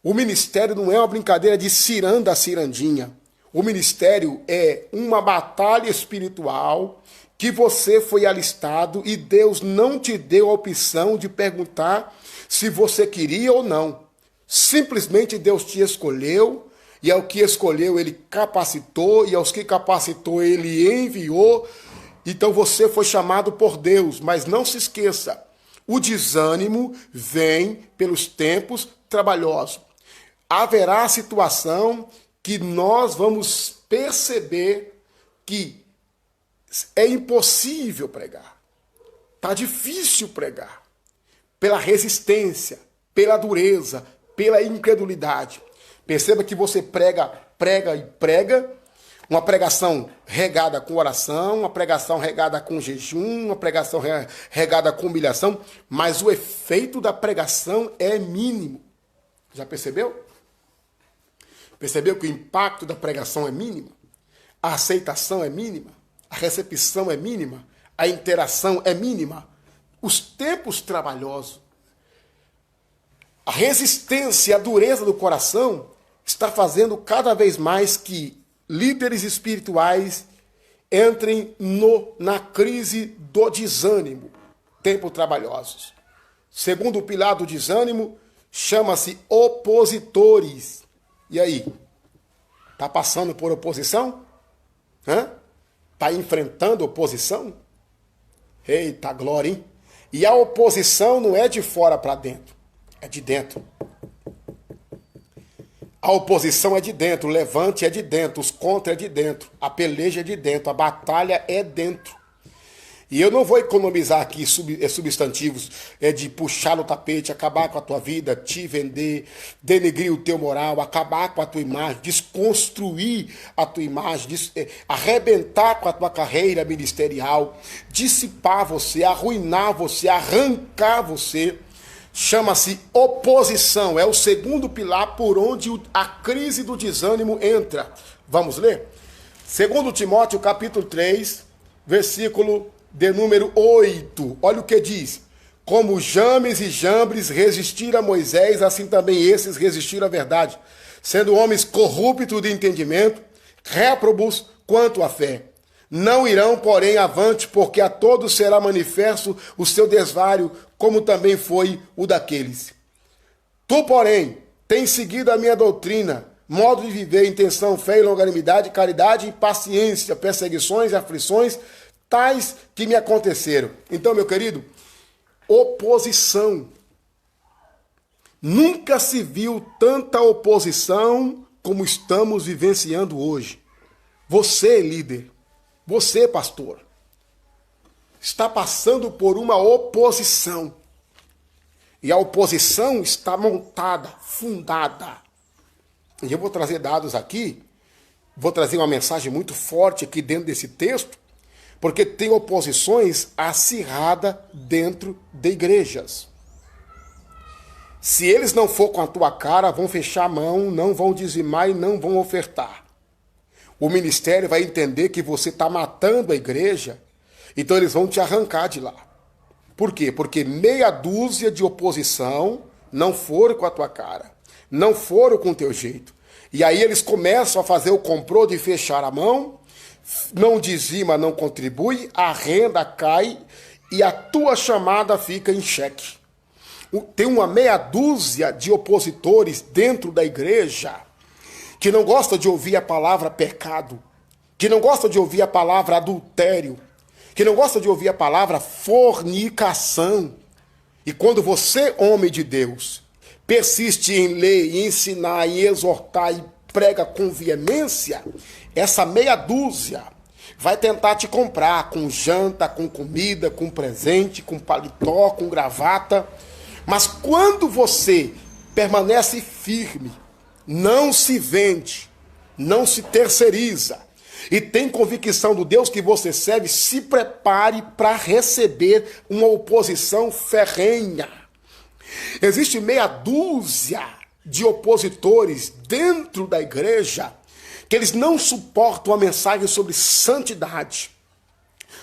O ministério não é uma brincadeira de ciranda a cirandinha. O ministério é uma batalha espiritual que você foi alistado e Deus não te deu a opção de perguntar se você queria ou não. Simplesmente Deus te escolheu e ao que escolheu Ele capacitou e aos que capacitou Ele enviou. Então você foi chamado por Deus, mas não se esqueça, o desânimo vem pelos tempos trabalhosos. Haverá situação que nós vamos perceber que é impossível pregar. Está difícil pregar. Pela resistência, pela dureza, pela incredulidade. Perceba que você prega e prega. Uma pregação regada com oração, uma pregação regada com jejum, uma pregação regada com humilhação. Mas o efeito da pregação é mínimo. Já percebeu? Percebeu que o impacto da pregação é mínimo? A aceitação é mínima? A recepção é mínima? A interação é mínima? Os tempos trabalhosos, a resistência, a dureza do coração está fazendo cada vez mais que líderes espirituais entrem na crise do desânimo. Tempos trabalhosos. Segundo o pilar do desânimo, chama-se opositores. E aí? Está passando por oposição? Está enfrentando oposição? Eita glória, hein? E a oposição não é de fora para dentro, é de dentro. A oposição é de dentro, o levante é de dentro, os contra é de dentro, a peleja é de dentro, a batalha é dentro. E eu não vou economizar aqui substantivos de puxar no tapete, acabar com a tua vida, te vender, denegrir o teu moral, acabar com a tua imagem, desconstruir a tua imagem, arrebentar com a tua carreira ministerial, dissipar você, arruinar você, arrancar você. Chama-se oposição, é o segundo pilar por onde a crise do desânimo entra. Vamos ler? 2 Timóteo capítulo 3, versículo de número 8. Olha o que diz. Como James e Jambres resistiram a Moisés, assim também esses resistiram à verdade, sendo homens corruptos de entendimento, réprobos quanto à fé. Não irão, porém, avante, porque a todos será manifesto o seu desvario, como também foi o daqueles. Tu, porém, tens seguido a minha doutrina, modo de viver, intenção, fé e longanimidade, caridade e paciência, perseguições e aflições, tais que me aconteceram. Então, meu querido, oposição. Nunca se viu tanta oposição como estamos vivenciando hoje. Você, líder, você, pastor, está passando por uma oposição. E a oposição está montada, fundada. E eu vou trazer dados aqui, vou trazer uma mensagem muito forte aqui dentro desse texto, porque tem oposições acirradas dentro de igrejas. Se eles não for com a tua cara, vão fechar a mão, não vão dizimar e não vão ofertar. O ministério vai entender que você está matando a igreja, então eles vão te arrancar de lá. Por quê? Porque meia dúzia de oposição não foram com a tua cara, não foram com o teu jeito. E aí eles começam a fazer o complô de fechar a mão, não dizima, não contribui, a renda cai e a tua chamada fica em xeque. Tem uma meia dúzia de opositores dentro da igreja que não gosta de ouvir a palavra pecado, que não gosta de ouvir a palavra adultério, que não gosta de ouvir a palavra fornicação. E quando você, homem de Deus, persiste em ler, em ensinar, em exortar e prega com veemência, essa meia dúzia vai tentar te comprar com janta, com comida, com presente, com paletó, com gravata. Mas quando você permanece firme, não se vende, não se terceiriza, e tem convicção do Deus que você serve, se prepare para receber uma oposição ferrenha. Existe meia dúzia de opositores dentro da igreja que eles não suportam a mensagem sobre santidade,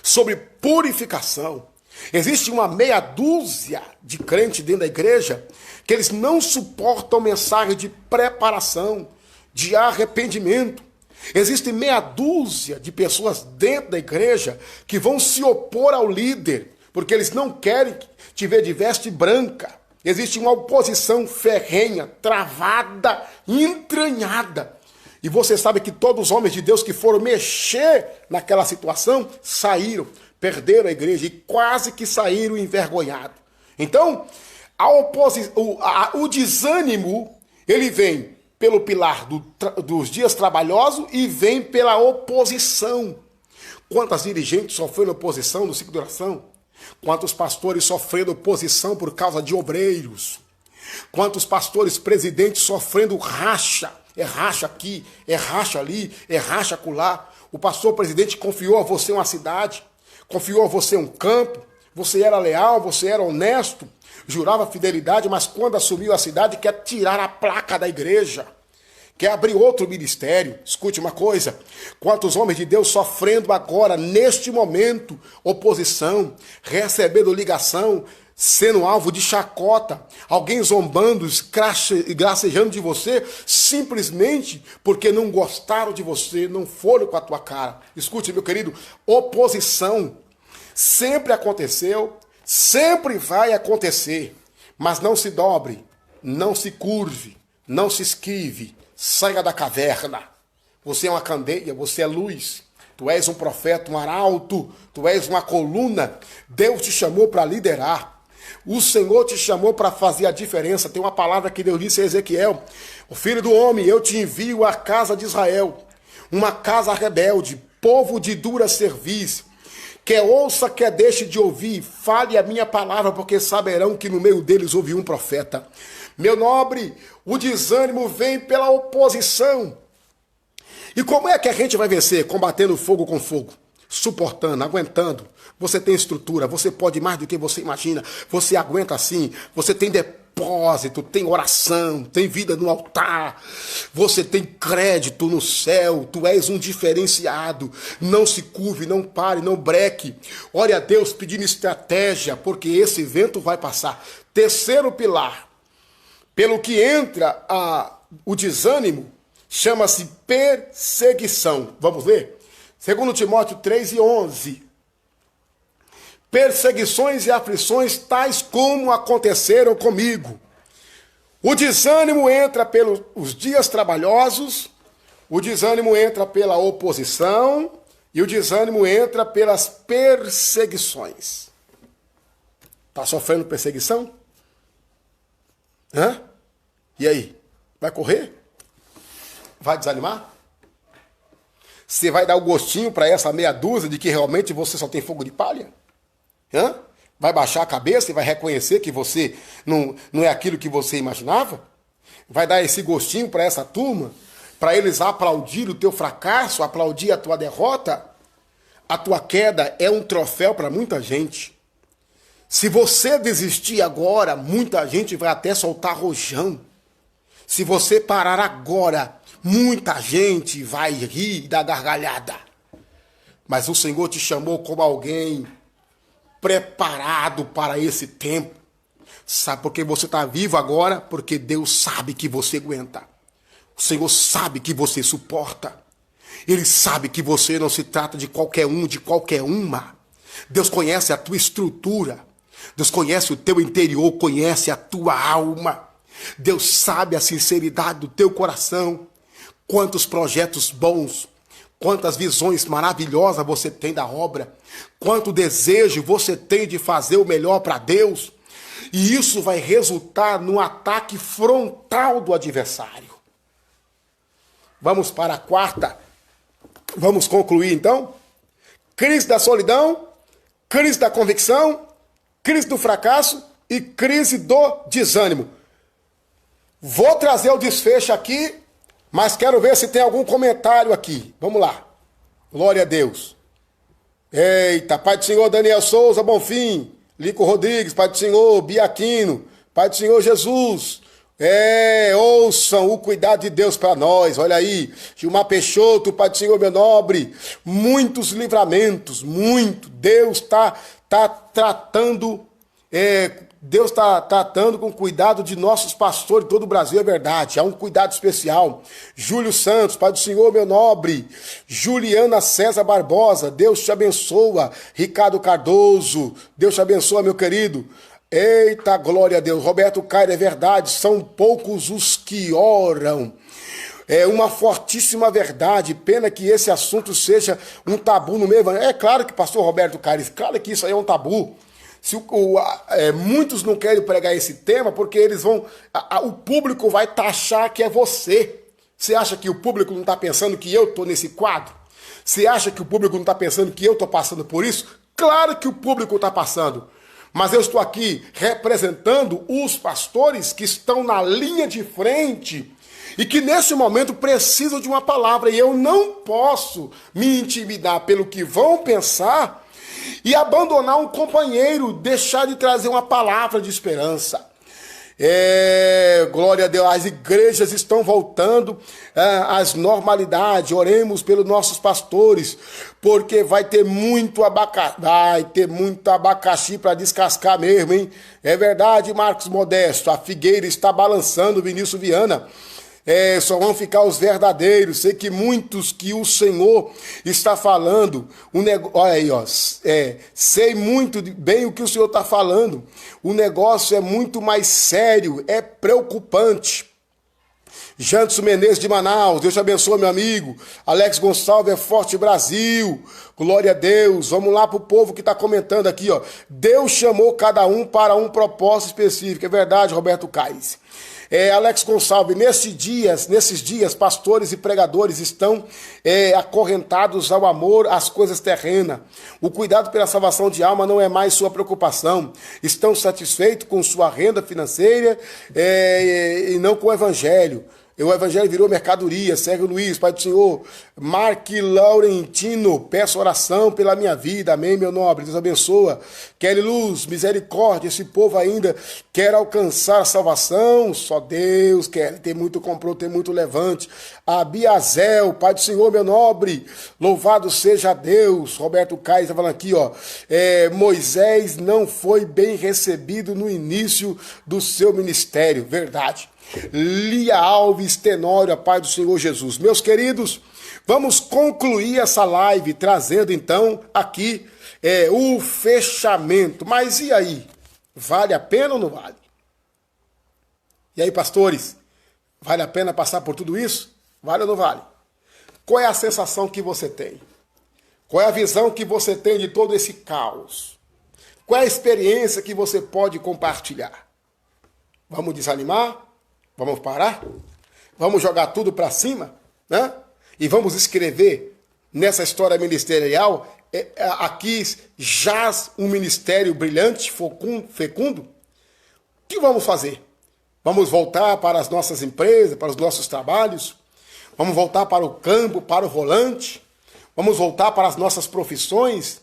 sobre purificação. Existe uma meia dúzia de crentes dentro da igreja que eles não suportam a mensagem de preparação, de arrependimento. Existe meia dúzia de pessoas dentro da igreja que vão se opor ao líder, porque eles não querem te ver de veste branca. Existe uma oposição ferrenha, travada, entranhada. E você sabe que todos os homens de Deus que foram mexer naquela situação saíram, perderam a igreja e quase que saíram envergonhados. Então, o desânimo, ele vem pelo pilar dos dias trabalhosos e vem pela oposição. Quantas dirigentes sofreram oposição no ciclo de oração? Quantos pastores sofrendo oposição por causa de obreiros? Quantos pastores presidentes sofrendo racha? É racha aqui, é racha ali, é racha acolá. O pastor presidente confiou a você uma cidade, confiou a você um campo, você era leal, você era honesto, jurava fidelidade, mas quando assumiu a cidade quer tirar a placa da igreja, quer abrir outro ministério. Escute uma coisa, quantos homens de Deus sofrendo agora, neste momento, oposição, recebendo ligação, sendo alvo de chacota, alguém zombando, gracejando de você, simplesmente porque não gostaram de você, não foram com a tua cara. Escute, meu querido, oposição sempre aconteceu, sempre vai acontecer, mas não se dobre, não se curve, não se esquive, saia da caverna. Você é uma candeia, você é luz, tu és um profeta, um arauto, tu és uma coluna. Deus te chamou para liderar. O Senhor te chamou para fazer a diferença. Tem uma palavra que Deus disse a Ezequiel: o filho do homem, eu te envio à casa de Israel, uma casa rebelde, povo de dura cerviz. Quer ouça, quer deixe de ouvir, fale a minha palavra, porque saberão que no meio deles houve um profeta. Meu nobre, o desânimo vem pela oposição. E como é que a gente vai vencer? Combatendo fogo com fogo, suportando, aguentando. Você tem estrutura, você pode mais do que você imagina, você aguenta assim, você tem depósito, tem oração, tem vida no altar, você tem crédito no céu, tu és um diferenciado. Não se curve, não pare, não breque. Ore a Deus pedindo estratégia, porque esse vento vai passar. Terceiro pilar, pelo que entra o desânimo, chama-se perseguição. Vamos ver? 2 Timóteo 3:11. Perseguições e aflições tais como aconteceram comigo. O desânimo entra pelos dias trabalhosos, o desânimo entra pela oposição e o desânimo entra pelas perseguições. Está sofrendo perseguição? Hã? E aí? Vai correr? Vai desanimar? Você vai dar o gostinho para essa meia dúzia de que realmente você só tem fogo de palha? Hã? Vai baixar a cabeça e vai reconhecer que você não é aquilo que você imaginava? Vai dar esse gostinho para essa turma? Para eles aplaudir o teu fracasso, aplaudir a tua derrota? A tua queda é um troféu para muita gente. Se você desistir agora, muita gente vai até soltar rojão. Se você parar agora, muita gente vai rir da gargalhada. Mas o Senhor te chamou como alguém preparado para esse tempo. Sabe por que você está vivo agora? Porque Deus sabe que você aguenta. O Senhor sabe que você suporta. Ele sabe que você não se trata de qualquer um, de qualquer uma. Deus conhece a tua estrutura. Deus conhece o teu interior, conhece a tua alma. Deus sabe a sinceridade do teu coração. Quantos projetos bons, quantas visões maravilhosas você tem da obra. Quanto desejo você tem de fazer o melhor para Deus. E isso vai resultar no ataque frontal do adversário. Vamos para a quarta. Vamos concluir então? Crise da solidão, crise da convicção, crise do fracasso e crise do desânimo. Vou trazer o desfecho aqui, mas quero ver se tem algum comentário aqui. Vamos lá. Glória a Deus. Eita, Pai do Senhor Daniel Souza, Bonfim, Lico Rodrigues, Pai do Senhor Biaquino, Pai do Senhor Jesus. Ouçam o cuidado de Deus para nós. Olha aí, Gilmar Peixoto, Pai do Senhor meu nobre. Muitos livramentos, muito. Deus está tratando, Deus está tratando com cuidado de nossos pastores de todo o Brasil, é verdade. Há um cuidado especial. Júlio Santos, Pai do Senhor meu nobre. Juliana César Barbosa, Deus te abençoa. Ricardo Cardoso, Deus te abençoa, meu querido. Eita, glória a Deus. Roberto Caio, é verdade, são poucos os que oram. É uma fortíssima verdade. Pena que esse assunto seja um tabu no meio. É claro que, pastor Roberto Caio, claro que isso aí é um tabu. Muitos não querem pregar esse tema porque eles vão... o público vai taxar que é você. Você acha que o público não está pensando que eu estou nesse quadro? Você acha que o público não está pensando que eu estou passando por isso? Claro que o público está passando. Mas eu estou aqui representando os pastores que estão na linha de frente e que nesse momento precisam de uma palavra. E eu não posso me intimidar pelo que vão pensar e abandonar um companheiro, deixar de trazer uma palavra de esperança. Glória a Deus, as igrejas estão voltando às normalidades. Oremos pelos nossos pastores, porque vai ter muito abacaxi para descascar mesmo, hein? É verdade, Marcos Modesto, a figueira está balançando, Vinícius Viana. Só vão ficar os verdadeiros. Sei que muitos que o Senhor está falando. Olha aí, ó. Sei muito bem o que o Senhor está falando. O negócio é muito mais sério, é preocupante. Jantos Menezes de Manaus, Deus te abençoe, meu amigo. Alex Gonçalves, é Forte Brasil. Glória a Deus. Vamos lá para o povo que está comentando aqui, ó. Deus chamou cada um para um propósito específico. É verdade, Roberto Caes. Alex Gonçalves, nesses dias, pastores e pregadores estão acorrentados ao amor às coisas terrenas. O cuidado pela salvação de alma não é mais sua preocupação. Estão satisfeitos com sua renda financeira e não com o evangelho. O evangelho virou mercadoria. Sérgio Luiz, Pai do Senhor. Mark Laurentino, peço oração pela minha vida. Amém, meu nobre. Deus abençoa. Kelly Luz, misericórdia. Esse povo ainda quer alcançar a salvação. Só Deus quer. Tem muito comprou, tem muito levante. Abiazel, Pai do Senhor, meu nobre. Louvado seja Deus. Roberto Caio está falando aqui, ó. Moisés não foi bem recebido no início do seu ministério. Verdade. Lia Alves Tenório, a Pai do Senhor Jesus. Meus queridos, vamos concluir essa live trazendo então aqui o fechamento. Mas e aí? Vale a pena ou não vale? E aí, pastores, vale a pena passar por tudo isso? Vale ou não vale? Qual é a sensação que você tem? Qual é a visão que você tem de todo esse caos? Qual é a experiência que você pode compartilhar? Vamos desanimar? Vamos parar? Vamos jogar tudo para cima? Né? E vamos escrever nessa história ministerial, aqui jaz um ministério brilhante, fecundo? O que vamos fazer? Vamos voltar para as nossas empresas, para os nossos trabalhos? Vamos voltar para o campo, para o volante? Vamos voltar para as nossas profissões?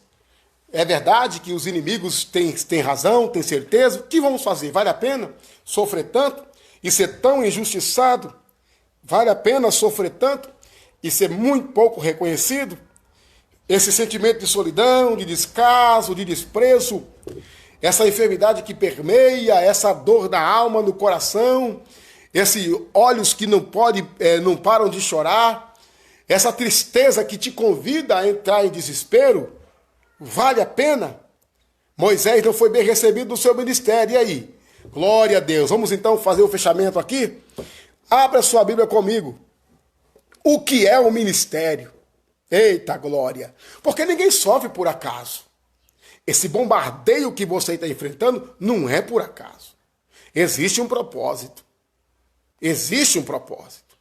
É verdade que os inimigos têm razão, têm certeza? O que vamos fazer? Vale a pena sofrer tanto e ser tão injustiçado? Vale a pena sofrer tanto e ser muito pouco reconhecido? Esse sentimento de solidão, de descaso, de desprezo, essa enfermidade que permeia, essa dor da alma no coração, esses olhos que não param de chorar, essa tristeza que te convida a entrar em desespero, vale a pena? Moisés não foi bem recebido no seu ministério, e aí? Glória a Deus. Vamos então fazer o fechamento aqui? Abra sua Bíblia comigo. O que é o ministério? Eita glória! Porque ninguém sofre por acaso. Esse bombardeio que você está enfrentando não é por acaso. Existe um propósito. Existe um propósito.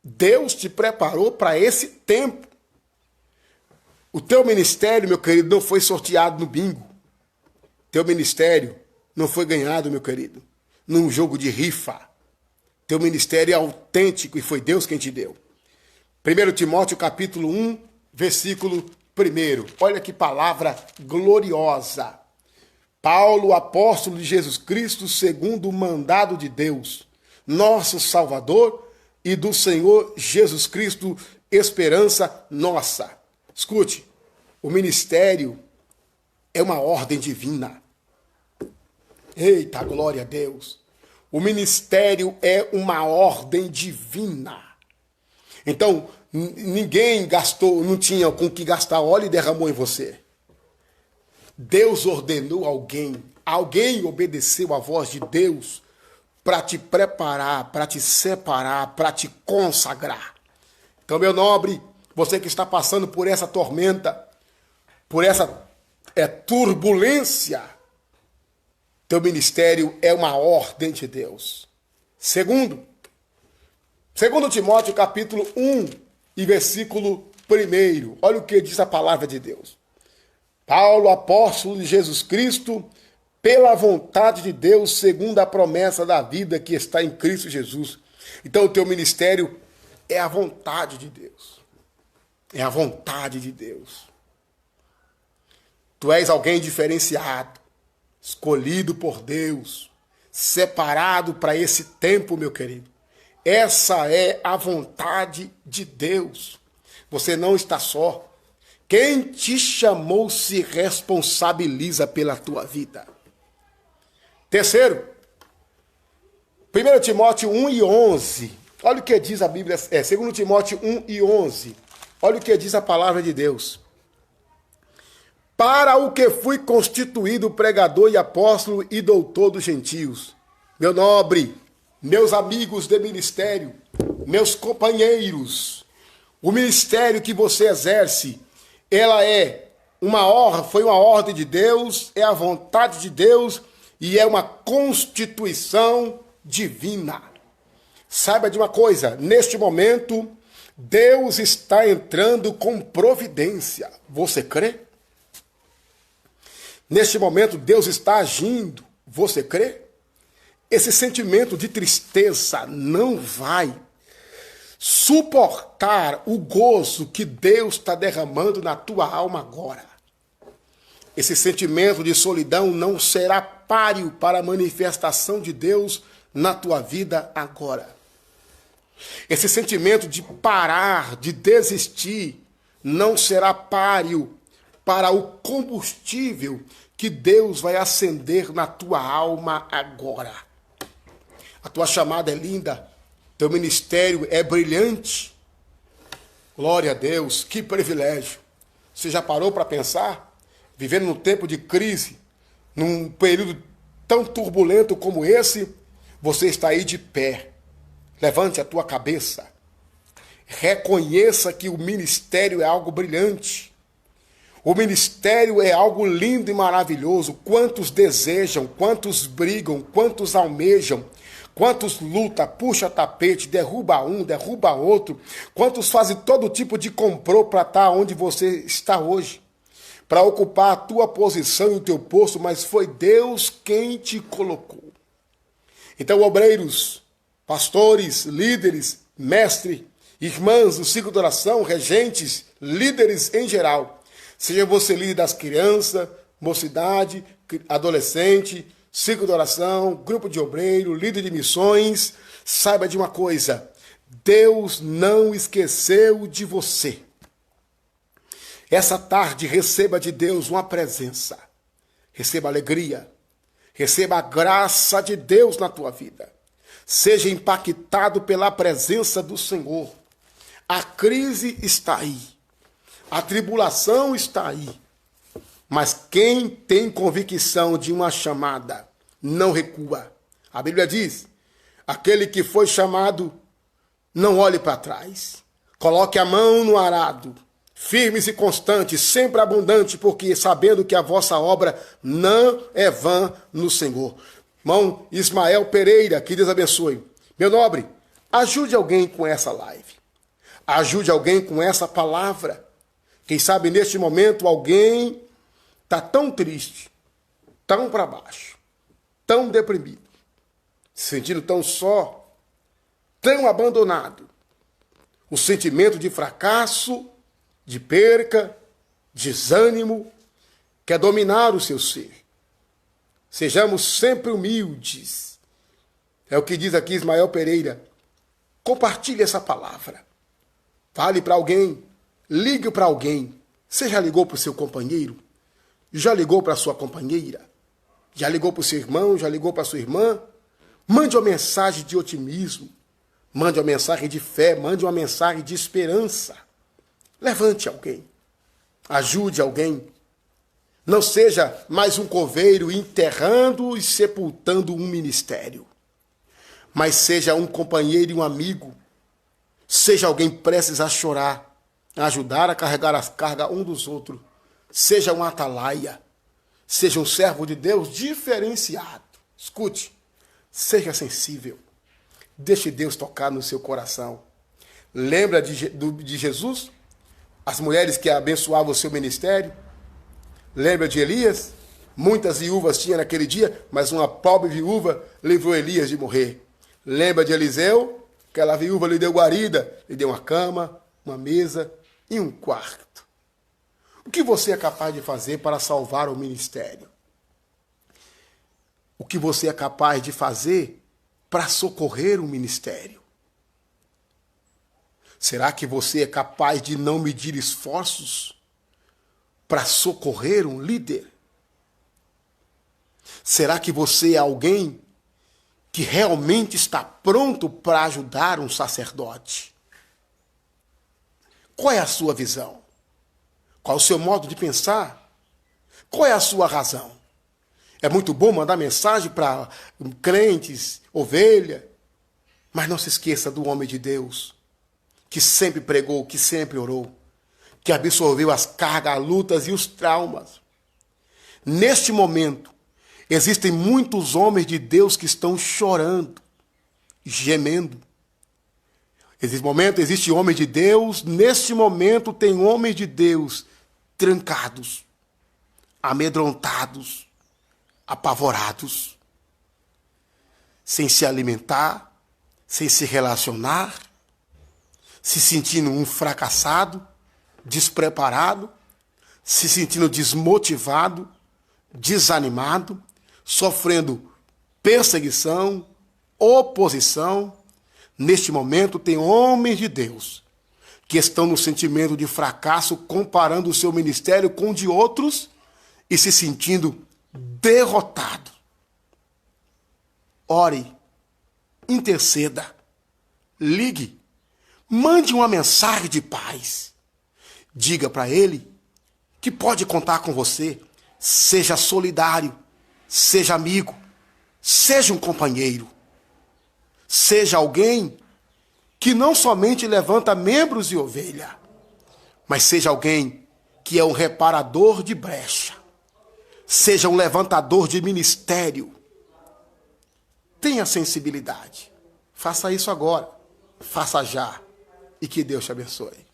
Deus te preparou para esse tempo. O teu ministério, meu querido, não foi sorteado no bingo. Teu ministério não foi ganhado, meu querido, num jogo de rifa. Teu ministério é autêntico e foi Deus quem te deu. 1 Timóteo capítulo 1, versículo 1. Olha que palavra gloriosa. Paulo, apóstolo de Jesus Cristo, segundo o mandado de Deus, nosso Salvador, e do Senhor Jesus Cristo, esperança nossa. Escute, o ministério é uma ordem divina. Eita, glória a Deus. O ministério é uma ordem divina. Então, ninguém gastou, não tinha com que gastar óleo e derramou em você. Deus ordenou alguém obedeceu à voz de Deus para te preparar, para te separar, para te consagrar. Então, meu nobre, você que está passando por essa tormenta, por essa turbulência, teu ministério é uma ordem de Deus. Segundo Timóteo capítulo 1 e versículo 1. Olha o que diz a palavra de Deus. Paulo, apóstolo de Jesus Cristo, pela vontade de Deus, segundo a promessa da vida que está em Cristo Jesus. Então o teu ministério é a vontade de Deus. É a vontade de Deus. Tu és alguém diferenciado, escolhido por Deus, separado para esse tempo, meu querido. Essa é a vontade de Deus. Você não está só. Quem te chamou se responsabiliza pela tua vida. Terceiro, 1 Timóteo 1 e 11. Olha o que diz a Bíblia, 2 Timóteo 1 e 11. Olha o que diz a palavra de Deus. Para o que fui constituído pregador e apóstolo e doutor dos gentios. Meu nobre, meus amigos de ministério, meus companheiros, o ministério que você exerce, ela foi uma ordem de Deus, é a vontade de Deus e é uma constituição divina. Saiba de uma coisa, neste momento, Deus está entrando com providência. Você crê? Neste momento, Deus está agindo. Você crê? Esse sentimento de tristeza não vai suportar o gozo que Deus está derramando na tua alma agora. Esse sentimento de solidão não será páreo para a manifestação de Deus na tua vida agora. Esse sentimento de parar, de desistir, não será páreo para o combustível que Deus vai acender na tua alma agora. A tua chamada é linda, teu ministério é brilhante. Glória a Deus, que privilégio. Você já parou para pensar? Vivendo num tempo de crise, num período tão turbulento como esse, Você está aí de pé. Levante a tua cabeça. Reconheça que o ministério é algo brilhante. O ministério é algo lindo e maravilhoso. Quantos desejam, quantos brigam, quantos almejam, quantos lutam, puxa tapete, derruba um, derruba outro. Quantos fazem todo tipo de complô para estar onde você está hoje. Para ocupar a tua posição e o teu posto, mas foi Deus quem te colocou. Então, obreiros, pastores, líderes, mestre, irmãs do ciclo de oração, regentes, líderes em geral, seja você líder das crianças, mocidade, adolescente, ciclo de oração, grupo de obreiro, líder de missões, saiba de uma coisa, Deus não esqueceu de você. Essa tarde receba de Deus uma presença, receba alegria, receba a graça de Deus na tua vida. Seja impactado pela presença do Senhor. A crise está aí. A tribulação está aí. Mas quem tem convicção de uma chamada, não recua. A Bíblia diz, aquele que foi chamado, não olhe para trás. Coloque a mão no arado. Firmes e constantes, sempre abundante, porque sabendo que a vossa obra não é vã no Senhor. Irmão Ismael Pereira, que Deus abençoe. Meu nobre, ajude alguém com essa live. Ajude alguém com essa palavra. Quem sabe neste momento alguém está tão triste, tão para baixo, tão deprimido, se sentindo tão só, tão abandonado. O sentimento de fracasso, de perca, desânimo, quer dominar o seu ser. Sejamos sempre humildes. É o que diz aqui Ismael Pereira. Compartilhe essa palavra. Fale para alguém. Ligue para alguém. Você já ligou para o seu companheiro? Já ligou para a sua companheira? Já ligou para o seu irmão? Já ligou para a sua irmã? Mande uma mensagem de otimismo. Mande uma mensagem de fé. Mande uma mensagem de esperança. Levante alguém. Ajude alguém. Não seja mais um coveiro enterrando e sepultando um ministério. Mas seja um companheiro e um amigo. Seja alguém prestes a chorar, a ajudar a carregar as cargas um dos outros. Seja um atalaia. Seja um servo de Deus diferenciado. Escute. Seja sensível. Deixe Deus tocar no seu coração. Lembra de Jesus? As mulheres que abençoavam o seu ministério? Lembra de Elias? Muitas viúvas tinha naquele dia, mas uma pobre viúva livrou Elias de morrer. Lembra de Eliseu? Aquela viúva lhe deu guarida, lhe deu uma cama, uma mesa e um quarto. O que você é capaz de fazer para salvar o ministério? O que você é capaz de fazer para socorrer o ministério? Será que você é capaz de não medir esforços para socorrer um líder? Será que você é alguém que realmente está pronto para ajudar um sacerdote? Qual é a sua visão? Qual é o seu modo de pensar? Qual é a sua razão? É muito bom mandar mensagem para crentes, ovelha, mas não se esqueça do homem de Deus, que sempre pregou, que sempre orou, que absorveu as cargas, as lutas e os traumas. Neste momento, existem muitos homens de Deus que estão chorando, gemendo. Nesse momento, existe homem de Deus, neste momento tem homens de Deus trancados, amedrontados, apavorados, sem se alimentar, sem se relacionar, se sentindo um fracassado, despreparado, se sentindo desmotivado, desanimado, sofrendo perseguição, oposição. Neste momento tem homens de Deus que estão no sentimento de fracasso, comparando o seu ministério com o de outros e se sentindo derrotado. Ore, interceda, ligue, mande uma mensagem de paz. Diga para ele que pode contar com você. Seja solidário, seja amigo, seja um companheiro. Seja alguém que não somente levanta membros e ovelha, mas seja alguém que é um reparador de brecha. Seja um levantador de ministério. Tenha sensibilidade. Faça isso agora. Faça já. E que Deus te abençoe.